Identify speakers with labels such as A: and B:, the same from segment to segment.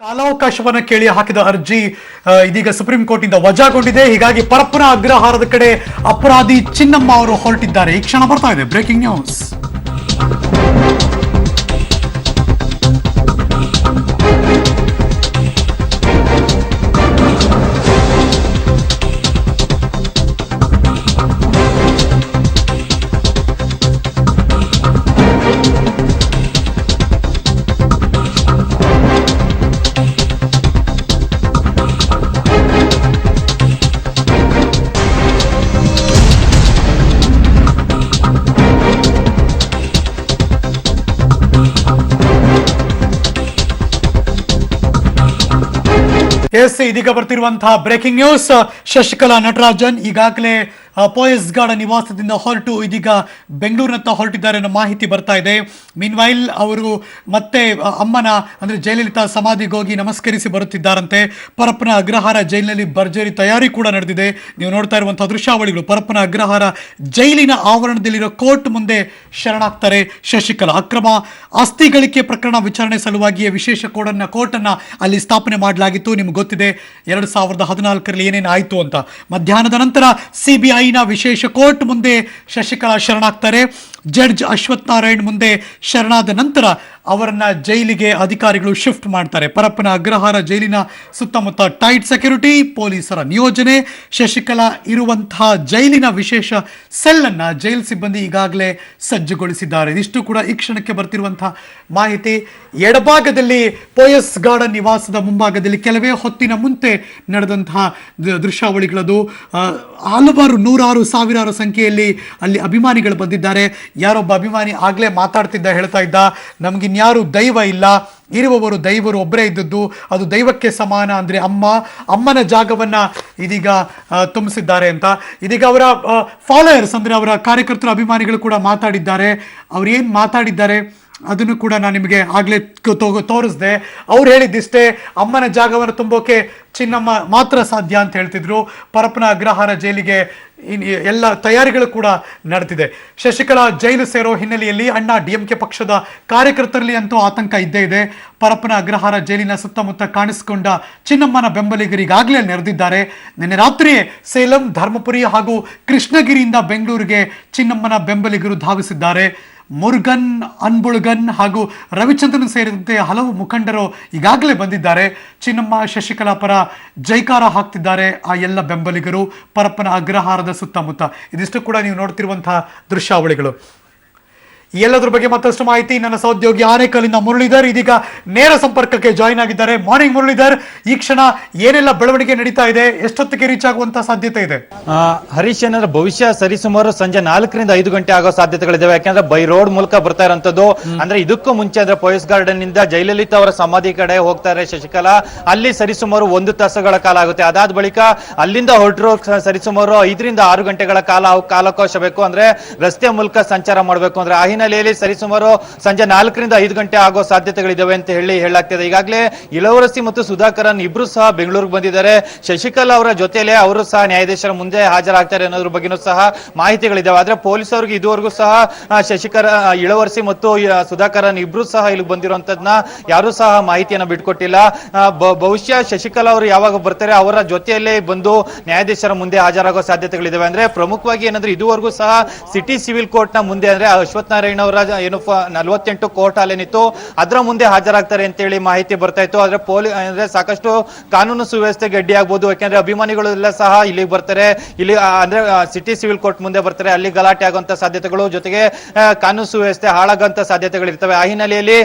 A: ಕಾಲಾವಕಾಶವನ್ನ ಕೇಳಿ ಹಾಕಿದ ಅರ್ಜಿ ಇದೀಗ ಸುಪ್ರೀಂ ಕೋರ್ಟ್ ಇಂದ ವಜಾಗೊಂಡಿದೆ. ಹೀಗಾಗಿ ಪರಪ್ಪನ ಅಗ್ರಹಾರದ ಕಡೆ ಅಪರಾಧಿ ಚಿನ್ನಮ್ಮ ಅವರು ಹೊರಟಿದ್ದಾರೆ. ಈ ಕ್ಷಣ ಬರ್ತಾ ಇದೆ ಬ್ರೇಕಿಂಗ್ ನ್ಯೂಸ್. ಇದೀಗ ಬರ್ತಿರುವಂತಹ ಬ್ರೇಕಿಂಗ್ ನ್ಯೂಸ್. ಶಶಿಕಲಾ ನಟರಾಜನ್ ಈಗಾಗಲೇ ಪೋಯಸ್ ಗಾರ್ಡ್ ನಿವಾಸದಿಂದ ಹೊರಟು ಇದೀಗ ಬೆಂಗಳೂರಿನತ್ತ ಹೊರಟಿದ್ದಾರೆ ಅನ್ನೋ ಮಾಹಿತಿ ಬರ್ತಾ ಇದೆ. ಮೀನ್ವೈಲ್ ಅವರು ಮತ್ತೆ ಅಮ್ಮನ ಅಂದ್ರೆ ಜಯಲಲಿತಾ ಸಮಾಧಿಗೆ ಹೋಗಿ ನಮಸ್ಕರಿಸಿ ಬರುತ್ತಿದ್ದಾರಂತೆ. ಪರಪ್ಪನ ಅಗ್ರಹಾರ ಜೈಲಿನಲ್ಲಿ ಭರ್ಜರಿ ತಯಾರಿ ಕೂಡ ನಡೆದಿದೆ. ನೀವು ನೋಡ್ತಾ ಇರುವಂತಹ ದೃಶ್ಯಾವಳಿಗಳು. ಪರಪ್ಪನ ಅಗ್ರಹಾರ ಜೈಲಿನ ಆವರಣದಲ್ಲಿರೋ ಕೋರ್ಟ್ ಮುಂದೆ ಶರಣಾಗ್ತಾರೆ ಶಶಿಕಲಾ. ಅಕ್ರಮ ಆಸ್ತಿ ಗಳಿಕೆ ಪ್ರಕರಣ ವಿಚಾರಣೆ ಸಲುವಾಗಿಯೇ ವಿಶೇಷ ಕೋರ್ಟ್ ಅನ್ನ ಅಲ್ಲಿ ಸ್ಥಾಪನೆ ಮಾಡಲಾಗಿತ್ತು. ನಿಮ್ಗೆ ಗೊತ್ತಿದೆ 2014ರಲ್ಲಿ ಏನೇನು ಆಯಿತು ಅಂತ. ಮಧ್ಯಾಹ್ನದ ನಂತರ ಸಿಬಿಐ ವಿಶೇಷ ಕೋರ್ಟ್ ಮುಂದೆ ಶಶಿಕಲಾ ಶರಣಾಗ್ತಾರೆ. ಜಡ್ಜ್ ಅಶ್ವಥ್ ನಾರಾಯಣ್ ಮುಂದೆ ಶರಣಾದ ನಂತರ ಅವರನ್ನ ಜೈಲಿಗೆ ಅಧಿಕಾರಿಗಳು ಶಿಫ್ಟ್ ಮಾಡ್ತಾರೆ. ಪರಪ್ಪನ ಅಗ್ರಹಾರ ಜೈಲಿನ ಸುತ್ತಮುತ್ತ ಟೈಟ್ ಸೆಕ್ಯೂರಿಟಿ, ಪೊಲೀಸರ ನಿಯೋಜನೆ. ಶಶಿಕಲಾ ಇರುವಂತಹ ಜೈಲಿನ ವಿಶೇಷ ಸೆಲ್ ಅನ್ನ ಜೈಲ್ ಸಿಬ್ಬಂದಿ ಈಗಾಗಲೇ ಸಜ್ಜುಗೊಳಿಸಿದ್ದಾರೆ. ಇದಿಷ್ಟು ಕೂಡ ಈ ಕ್ಷಣಕ್ಕೆ ಬರ್ತಿರುವಂತಹ ಮಾಹಿತಿ. ಎಡಭಾಗದಲ್ಲಿ ಪೋಯಸ್ ಗಾರ್ಡನ್ ನಿವಾಸದ ಮುಂಭಾಗದಲ್ಲಿ ಕೆಲವೇ ಹೊತ್ತಿನ ಮುಂಚೆ ನಡೆದಂತಹ ದೃಶ್ಯಾವಳಿಗಳದು. ಹಲವಾರು ನೂರಾರು ಸಾವಿರಾರು ಸಂಖ್ಯೆಯಲ್ಲಿ ಅಲ್ಲಿ ಅಭಿಮಾನಿಗಳು ಬಂದಿದ್ದಾರೆ. ಯಾರೊಬ್ಬ ಅಭಿಮಾನಿ ಆಗ್ಲೇ ಮಾತಾಡ್ತಿದ್ದ, ಹೇಳ್ತಾ ಇದ್ದ, ನಮಗಿನ್ಯಾರು ದೈವ ಇಲ್ಲ, ಇರುವವರು ದೈವರು ಒಬ್ಬರೇ ಇದ್ದದ್ದು, ಅದು ದೈವಕ್ಕೆ ಸಮಾನ ಅಂದರೆ ಅಮ್ಮನ ಜಾಗವನ್ನ ಇದೀಗ ತುಂಬಿಸಿದ್ದಾರೆ ಅಂತ. ಇದೀಗ ಅವರ ಫಾಲೋಯರ್ಸ್ ಅಂದರೆ ಅವರ ಕಾರ್ಯಕರ್ತರ ಅಭಿಮಾನಿಗಳು ಕೂಡ ಮಾತಾಡಿದ್ದಾರೆ. ಅವ್ರು ಏನು ಮಾತಾಡಿದ್ದಾರೆ ಅದನ್ನು ಕೂಡ ನಾನು ನಿಮಗೆ ಆಗಲೇ ತೋರಿಸಿದೆ. ಅವ್ರು ಹೇಳಿದ್ದಿಷ್ಟೇ, ಅಮ್ಮನ ಜಾಗವನ್ನು ತುಂಬೋಕೆ ಚಿನ್ನಮ್ಮ ಮಾತ್ರ ಸಾಧ್ಯ ಅಂತ ಹೇಳ್ತಿದ್ರು. ಪರಪ್ಪನ ಅಗ್ರಹಾರ ಜೈಲಿಗೆ ಎಲ್ಲ ತಯಾರಿಗಳು ಕೂಡ ನಡೆದಿದೆ. ಶಶಿಕಲಾ ಜೈಲು ಸೇರೋ ಹಿನ್ನೆಲೆಯಲ್ಲಿ ಅಣ್ಣಾ DMK ಪಕ್ಷದ ಕಾರ್ಯಕರ್ತರಲ್ಲಿ ಅಂತೂ ಆತಂಕ ಇದ್ದೇ ಇದೆ. ಪರಪ್ಪನ ಅಗ್ರಹಾರ ಜೈಲಿನ ಸುತ್ತಮುತ್ತ ಕಾಣಿಸಿಕೊಂಡ ಚಿನ್ನಮ್ಮನ ಬೆಂಬಲಿಗರು ಈಗಾಗಲೇ ನೆರೆದಿದ್ದಾರೆ. ನಿನ್ನೆ ರಾತ್ರಿಯೇ ಸೇಲಂ, ಧರ್ಮಪುರಿ ಹಾಗೂ ಕೃಷ್ಣಗಿರಿಯಿಂದ ಬೆಂಗಳೂರಿಗೆ ಚಿನ್ನಮ್ಮನ ಬೆಂಬಲಿಗರು ಧಾವಿಸಿದ್ದಾರೆ. ಮುರುಗನ್, ಅನ್ಬುಳ್ಗನ್ ಹಾಗೂ ರವಿಚಂದ್ರನ್ ಸೇರಿದಂತೆ ಹಲವು ಮುಖಂಡರು ಈಗಾಗಲೇ ಬಂದಿದ್ದಾರೆ. ಚಿನ್ನಮ್ಮ ಶಶಿಕಲಾ ಪರ ಜೈಕಾರ ಹಾಕ್ತಿದ್ದಾರೆ ಆ ಎಲ್ಲ ಬೆಂಬಲಿಗರು ಪರಪ್ಪನ ಅಗ್ರಹಾರದ ಸುತ್ತಮುತ್ತ. ಇದಿಷ್ಟು ಕೂಡ ನೀವು ನೋಡ್ತಿರುವಂತಹ ದೃಶ್ಯಾವಳಿಗಳು. ಎಲ್ಲದ್ರ ಬಗ್ಗೆ ಮತ್ತಷ್ಟು ಮಾಹಿತಿ ನನ್ನ ಸಹೋದ್ಯೋಗಿ ಆನೇಕಲ್ಲಿಂದ ಮುರಳೀಧರ್ ಇದೀಗ ನೇರ ಸಂಪರ್ಕಕ್ಕೆ ಜಾಯಿನ್ ಆಗಿದ್ದಾರೆ. ಮಾರ್ನಿಂಗ್ ಮುರಳೀಧರ್, ಈ ಕ್ಷಣ ಏನೆಲ್ಲ ಬೆಳವಣಿಗೆ ನಡೀತಾ ಇದೆ, ಎಷ್ಟೊತ್ತಿಗೆ ರೀಚ್ ಆಗುವಂತ ಸಾಧ್ಯತೆ ಇದೆ?
B: ಹರೀಶ್, ಏನಂದ್ರೆ ಭವಿಷ್ಯ ಸರಿಸುಮಾರು ಸಂಜೆ 4ರಿಂದ 5 ಗಂಟೆ ಆಗೋ ಸಾಧ್ಯತೆಗಳಿದಾವೆ. ಯಾಕಂದ್ರೆ ಬೈ ರೋಡ್ ಮೂಲಕ ಬರ್ತಾ ಇರೋಂಥದ್ದು. ಅಂದ್ರೆ ಇದಕ್ಕೂ ಮುಂಚೆ ಅಂದ್ರೆ ಪೋಯಸ್ ಗಾರ್ಡನ್ ನಿಂದ ಜಯಲಲಿತಾ ಅವರ ಸಮಾಧಿ ಕಡೆ ಹೋಗ್ತಾರೆ ಶಶಿಕಲಾ. ಅಲ್ಲಿ ಸರಿಸುಮಾರು 1 ತಾಸುಗಳ ಕಾಲ ಆಗುತ್ತೆ. ಅದಾದ ಬಳಿಕ ಅಲ್ಲಿಂದ ಹೊರಟರು ಸರಿಸುಮಾರು 5ರಿಂದ 6 ಗಂಟೆಗಳ ಕಾಲಾವಕಾಶ ಬೇಕು. ಅಂದ್ರೆ ರಸ್ತೆ ಮೂಲಕ ಸಂಚಾರ ಮಾಡಬೇಕು. ಅಂದ್ರೆ ಹಿನ್ನೆಲೆಯಲ್ಲಿ ಸರಿಸುಮಾರು ಸಂಜೆ 4ರಿಂದ 5 ಗಂಟೆ ಆಗೋ ಸಾಧ್ಯತೆಗಳಿದಾವೆ ಅಂತ ಹೇಳಲಾಗ್ತಿದೆ. ಈಗಾಗಲೇ ಇಳವರಸಿ ಮತ್ತು ಸುಧಾಕರನ್ ಇಬ್ರು ಸಹ ಬೆಂಗಳೂರಿಗೆ ಬಂದಿದ್ದಾರೆ. ಶಶಿಕಲಾ ಅವರ ಜೊತೆಲೆ ಅವರು ಸಹ ನ್ಯಾಯಾಧೀಶರ ಮುಂದೆ ಹಾಜರಾಗ್ತಾರೆ ಅನ್ನೋದ್ರ ಬಗ್ಗೆನೂ ಸಹ ಮಾಹಿತಿಗಳಿದಾವೆ. ಆದ್ರೆ ಪೊಲೀಸ್ ಅವರಿಗೆ ಇದುವರೆಗೂ ಸಹ ಇಳವರಸಿ ಮತ್ತು ಸುಧಾಕರನ್ ಇಬ್ರು ಸಹ ಇಲ್ಲಿ ಬಂದಿರುವಂತದ್ನ ಯಾರು ಸಹ ಮಾಹಿತಿಯನ್ನ ಬಿಟ್ಕೊಟ್ಟಿಲ್ಲ. ಬಹುಶಃ ಶಶಿಕಲಾ ಅವರು ಯಾವಾಗ ಬರ್ತಾರೆ ಅವರ ಜೊತೆಯಲ್ಲೇ ಬಂದು ನ್ಯಾಯಾಧೀಶರ ಮುಂದೆ ಹಾಜರಾಗೋ ಸಾಧ್ಯತೆಗಳಿದಾವೆ. ಅಂದ್ರೆ ಪ್ರಮುಖವಾಗಿ ಏನಂದ್ರೆ ಇದುವರೆಗೂ ಸಹ ಸಿಟಿ ಸಿವಿಲ್ ಕೋರ್ಟ್ ನ ಮುಂದೆ ಅಂದ್ರೆ ಅಶ್ವಥ್ ನಾರಾಯಣ್ ಅವರ ಏನು 48 ಕೋರ್ಟ್ ಹಾಲೇನಿತ್ತು ಅದರ ಮುಂದೆ ಹಾಜರಾಗ್ತಾರೆ ಅಂತೇಳಿ ಮಾಹಿತಿ ಬರ್ತಾ ಇತ್ತು. ಆದ್ರೆ ಅಂದ್ರೆ ಸಾಕಷ್ಟು ಕಾನೂನು ಸುವ್ಯವಸ್ಥೆ ಗಡ್ಡಿ ಆಗ್ಬೋದು. ಯಾಕಂದ್ರೆ ಅಭಿಮಾನಿಗಳೆಲ್ಲ ಸಹ ಇಲ್ಲಿಗೆ ಬರ್ತಾರೆ. ಇಲ್ಲಿ ಅಂದ್ರೆ ಸಿಟಿ ಸಿವಿಲ್ ಕೋರ್ಟ್ ಮುಂದೆ ಬರ್ತಾರೆ. ಅಲ್ಲಿ ಗಲಾಟೆ ಆಗುವಂತ ಸಾಧ್ಯತೆಗಳು, ಜೊತೆಗೆ ಕಾನೂನು ಸುವ್ಯವಸ್ಥೆ ಹಾಳಾಗುವಂತ ಸಾಧ್ಯತೆಗಳು ಇರ್ತವೆ. ಆ ಹಿನ್ನೆಲೆಯಲ್ಲಿ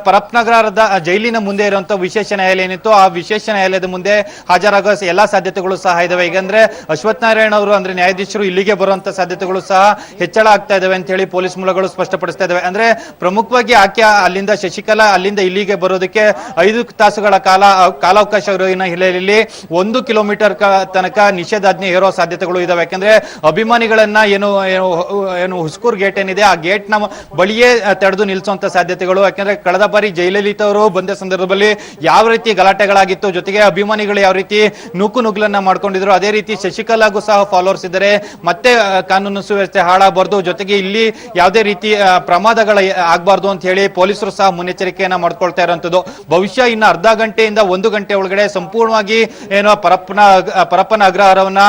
B: ಪರಪ್ಪನಗರದ ಜೈಲಿನ ಮುಂದೆ ಇರುವಂತಹ ವಿಶೇಷ ನ್ಯಾಯಾಲಯ ಏನಿತ್ತು ಆ ವಿಶೇಷ ನ್ಯಾಯಾಲಯದ ಮುಂದೆ ಹಾಜರಾಗುವ ಎಲ್ಲಾ ಸಾಧ್ಯತೆಗಳು ಸಹ ಇದಾವೆ. ಈಗಂದ್ರೆ ಅಶ್ವಥ್ ನಾರಾಯಣ್ ಅವರು ಅಂದ್ರೆ ನ್ಯಾಯಾಧೀಶರು ಇಲ್ಲಿಗೆ ಬರುವಂತ ಸಾಧ್ಯತೆಗಳು ಸಹ ಹೆಚ್ಚಳ ಆಗ್ತಾ ಇದಾವೆ ಅಂತ ಹೇಳಿ ಪೊಲೀಸ್ ಮೂಲಗಳು ಸ್ಪಷ್ಟಪಡಿಸ್ತಾ ಇದಾವೆ. ಅಂದ್ರೆ ಪ್ರಮುಖವಾಗಿ ಆಕೆ ಅಲ್ಲಿಂದ ಶಶಿಕಲಾ ಅಲ್ಲಿಂದ ಇಲ್ಲಿಗೆ ಬರೋದಕ್ಕೆ 5 ತಾಸುಗಳ ಕಾಲಾವಕಾಶ ಹಿನ್ನೆಲೆಯಲ್ಲಿ 1 ಕಿಲೋಮೀಟರ್ ತನಕ ನಿಷೇಧಾಜ್ಞೆ ಹೇರೋ ಸಾಧ್ಯತೆಗಳು ಇದಾವೆ. ಯಾಕಂದ್ರೆ ಅಭಿಮಾನಿಗಳನ್ನ ಏನು ಹುಸ್ಕೂರ್ ಗೇಟ್ ಏನಿದೆ ಆ ಗೇಟ್ ನ ಬಳಿಯೇ ತಡೆದು ನಿಲ್ಲಿಸುವಂತ ಸಾಧ್ಯತೆಗಳು. ಯಾಕಂದ್ರೆ ಕಳೆದ ಬಾರಿ ಜಯಲಲಿತಾ ಅವರು ಬಂದ ಸಂದರ್ಭದಲ್ಲಿ ಯಾವ ರೀತಿ ಗಲಾಟೆಗಳಾಗಿತ್ತು, ಜೊತೆಗೆ ಅಭಿಮಾನಿಗಳು ಯಾವ ರೀತಿ ನುಗ್ಗಲನ್ನ ಮಾಡ್ಕೊಂಡಿದ್ರು, ಅದೇ ರೀತಿ ಶಶಿಕಲಾಗೂ ಸಹ ಫಾಲೋವರ್ಸ್ ಇದ್ದಾರೆ. ಮತ್ತೆ ಕಾನೂನು ಸುವ್ಯವಸ್ಥೆ ಹಾಳಾಗಬಾರ್ದು, ಜೊತೆಗೆ ಇಲ್ಲಿ ಯಾವುದೇ ರೀತಿ ಪ್ರಮಾದಗಳ ಆಗ್ಬಾರ್ದು ಅಂತ ಹೇಳಿ ಪೊಲೀಸರು ಸಹ ಮುನ್ನೆಚ್ಚರಿಕೆಯನ್ನ ಮಾಡ್ಕೊಳ್ತಾ ಇರುವಂತದ್ದು. ಬಹುಶಃ ಇನ್ನು ಅರ್ಧ ಗಂಟೆಯಿಂದ 1 ಗಂಟೆ ಒಳಗಡೆ ಸಂಪೂರ್ಣವಾಗಿ ಏನೋ ಪರಪ್ಪನ ಅಗ್ರಹಾರವನ್ನ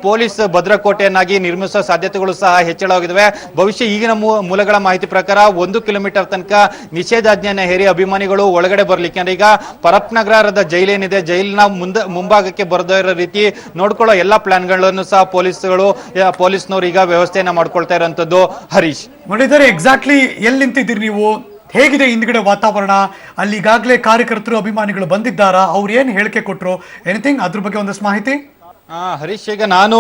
B: ಪೊಲೀಸ್ ಭದ್ರಕೋಟೆಯನ್ನಾಗಿ ನಿರ್ಮಿಸುವ ಸಾಧ್ಯತೆಗಳು ಸಹ ಹೆಚ್ಚಳವಾಗಿದ್ದಾವೆ. ಬಹುಶಃ ಈಗಿನ ಮೂಲಗಳ ಮಾಹಿತಿ ಪ್ರಕಾರ 1 ಕಿಲೋಮೀಟರ್ ತನಕ ನಿಷೇಧಾಜ್ಞೆಯನ್ನ ಹೇರಿ ಅಭಿಮಾನಿಗಳು ಒಳಗಡೆ ಬರ್ಲಿಕ್ಕೆ, ಅಂದ್ರೆ ಈಗ ಪರಪ್ಪನಗರದ ಜೈಲೇನಿದೆ, ಜೈಲಿನ ಮುಂಭಾಗಕ್ಕೆ ಬರದೇ ಇರೋ ರೀತಿ ನೋಡ್ಕೊಳ್ಳೋ ಎಲ್ಲಾ ಪ್ಲಾನ್ಗಳನ್ನು ಸಹ ಪೊಲೀಸ್ನವರು ಈಗ ವ್ಯವಸ್ಥೆಯನ್ನ ಮಾಡ್ಕೊಳ್ತಾ ಇರುವಂತದ್ದು. ಹರೀಶ್,
A: ನೋಡಿದರೆ ಎಕ್ಸಾಕ್ಟ್ಲಿ ಎಲ್ಲಿ ನಿಂತಿದ್ದೀರಿ ನೀವು? ಹೇಗಿದೆ ಹಿಂದ್ಗಡೆ ವಾತಾವರಣ? ಅಲ್ಲಿ ಈಗಾಗಲೇ ಕಾರ್ಯಕರ್ತರು ಅಭಿಮಾನಿಗಳು ಬಂದಿದ್ದಾರಾ? ಅವ್ರು ಏನು ಹೇಳಿಕೆ ಕೊಟ್ಟರು? ಎನಿಥಿಂಗ್ ಅದ್ರ ಬಗ್ಗೆ ಒಂದಷ್ಟು ಮಾಹಿತಿ?
B: ಹರೀಶ್, ಈಗ ನಾನು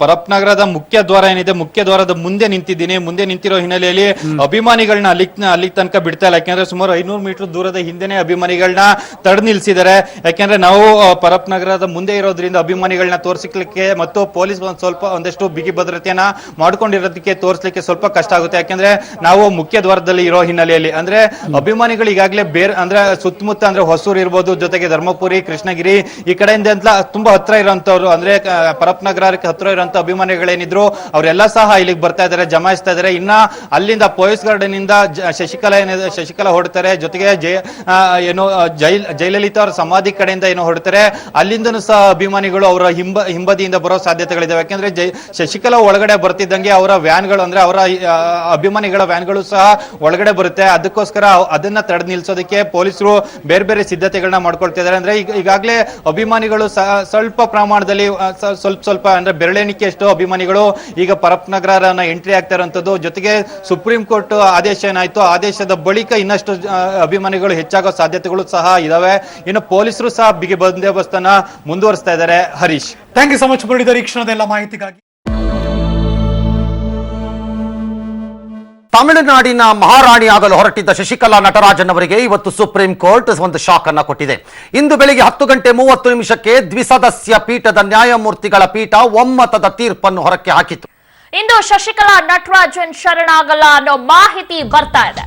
B: ಪರಪ್ಪನಗರದ ಮುಖ್ಯ ದ್ವಾರ ಏನಿದೆ, ಮುಖ್ಯ ದ್ವಾರದ ಮುಂದೆ ನಿಂತಿದ್ದೀನಿ. ಮುಂದೆ ನಿಂತಿರೋ ಹಿನ್ನೆಲೆಯಲ್ಲಿ ಅಭಿಮಾನಿಗಳನ್ನ ಅಲ್ಲಿ ತನಕ ಬಿಡ್ತಾ ಇಲ್ಲ. ಯಾಕೆಂದ್ರೆ ಸುಮಾರು 500 ಮೀಟರ್ ದೂರದ ಹಿಂದೆನೆ ಅಭಿಮಾನಿಗಳನ್ನ ತಡೆದು ನಿಲ್ಸಿದ್ದಾರೆ. ಯಾಕೆಂದ್ರೆ ನಾವು ಪರಪ್ಪನಗರದ ಮುಂದೆ ಇರೋದ್ರಿಂದ ಅಭಿಮಾನಿಗಳನ್ನ ತೋರಿಸಲಿಕ್ಕೆ ಮತ್ತು ಪೊಲೀಸ್ ಒಂದಷ್ಟು ಬಿಗಿ ಭದ್ರತೆಯನ್ನ ಮಾಡ್ಕೊಂಡಿರೋದಕ್ಕೆ ತೋರಿಸಲಿಕ್ಕೆ ಸ್ವಲ್ಪ ಕಷ್ಟ ಆಗುತ್ತೆ. ಯಾಕೆಂದ್ರೆ ನಾವು ಮುಖ್ಯ ದ್ವಾರದಲ್ಲಿ ಇರೋ ಹಿನ್ನೆಲೆಯಲ್ಲಿ, ಅಂದ್ರೆ ಅಭಿಮಾನಿಗಳು ಈಗಾಗಲೇ ಅಂದ್ರೆ ಸುತ್ತಮುತ್ತ, ಅಂದ್ರೆ ಹೊಸೂರು ಇರ್ಬೋದು, ಜೊತೆಗೆ ಧರ್ಮಪುರಿ, ಕೃಷ್ಣಗಿರಿ ಈ ಕಡೆಯಿಂದ ತುಂಬಾ ಹತ್ರ ಇರೋಂಥವ್ರು, ಅಂದ್ರೆ ಪರಪ್ಪನಗರಕ್ಕೆ ಹತ್ರ ಇರುವಂತ ಅಭಿಮಾನಿಗಳೇನಿದ್ರು ಅವರೆಲ್ಲ ಸಹ ಇಲ್ಲಿಗೆ ಬರ್ತಾ ಇದಾರೆ, ಜಮಾಯಿಸ್ತಾ ಇದಾರೆ. ಇನ್ನ ಅಲ್ಲಿಂದ ಪೊಲೀಸ್ ಗಾರ್ಡನ್ ಇಂದ ಶಶಿಕಲಾ ಹೊರಡ್ತಾರೆ. ಜೊತೆಗೆ ಜಯಲಲಿತಾ ಅವರ ಸಮಾಧಿ ಕಡೆಯಿಂದ ಹೊರಡ್ತಾರೆ. ಅಲ್ಲಿಂದನೂ ಸಹ ಅಭಿಮಾನಿಗಳು ಅವರ ಹಿಂಬದಿಯಿಂದ ಬರೋ ಸಾಧ್ಯತೆಗಳಿದಾವೆ. ಯಾಕೆಂದ್ರೆ ಶಶಿಕಲಾ ಒಳಗಡೆ ಬರ್ತಿದ್ದಂಗೆ ಅವರ ವ್ಯಾನ್ಗಳು, ಅಂದ್ರೆ ಅವರ ಅಭಿಮಾನಿಗಳ ವ್ಯಾನ್ಗಳು ಸಹ ಒಳಗಡೆ ಬರುತ್ತೆ. ಅದಕ್ಕೋಸ್ಕರ ಅದನ್ನ ತಡೆದು ನಿಲ್ಸೋದಕ್ಕೆ ಪೊಲೀಸರು ಬೇರೆ ಬೇರೆ ಸಿದ್ಧತೆಗಳನ್ನ ಮಾಡ್ಕೊಳ್ತಾ ಇದಾರೆ. ಅಂದ್ರೆ ಈಗಾಗಲೇ ಅಭಿಮಾನಿಗಳು ಸ್ವಲ್ಪ ಪ್ರಮಾಣದಲ್ಲಿ ಸ್ವಲ್ಪ ಅಂದ್ರೆ ಬೆರಳೆಣಿಕೆಯಷ್ಟು ಅಭಿಮಾನಿಗಳು ಈಗ ಪರಪ್ಪನಗರನ ಎಂಟ್ರಿ ಆಗ್ತಾ ಇರುವಂತದ್ದು. ಜೊತೆಗೆ ಸುಪ್ರೀಂ ಕೋರ್ಟ್ ಆದೇಶ ಏನಾಯ್ತು, ಆದೇಶದ ಬಳಿಕ ಇನ್ನಷ್ಟು ಅಭಿಮಾನಿಗಳು ಹೆಚ್ಚಾಗೋ ಸಾಧ್ಯತೆಗಳು ಸಹ ಇದಾವೆ. ಇನ್ನು ಪೊಲೀಸರು ಸಹ ಬಿಗಿ ಬಂದೋಬಸ್ತನ್ನ ಮುಂದುವರಿಸ್ತಾ ಇದ್ದಾರೆ. Harish,
A: thank you so much Muralidhar, ಈ ಕ್ಷಣದ ಎಲ್ಲ ಮಾಹಿತಿಗಾಗಿ.
C: ತಮಿಳುನಾಡಿನ ಮಹಾರಾಣಿಯಾಗಲು ಹೊರಟಿದ್ದ ಶಶಿಕಲಾ ನಟರಾಜನ್ ಅವರಿಗೆ ಇವತ್ತು ಸುಪ್ರೀಂ ಕೋರ್ಟ್ ಒಂದು ಶಾಕ್ ಅನ್ನ ಕೊಟ್ಟಿದೆ. ಇಂದು ಬೆಳಿಗ್ಗೆ 10:30 ದ್ವಿಸದಸ್ಯ ಪೀಠದ ನ್ಯಾಯಮೂರ್ತಿಗಳ ಪೀಠ ಒಮ್ಮತದ ತೀರ್ಪನ್ನು ಹೊರಕ್ಕೆ ಹಾಕಿತು.
D: ಇಂದು ಶಶಿಕಲಾ ನಟರಾಜನ್ ಶರಣಾಗಲ್ಲ ಅನ್ನೋ ಮಾಹಿತಿ ಬರ್ತಾ ಇದೆ.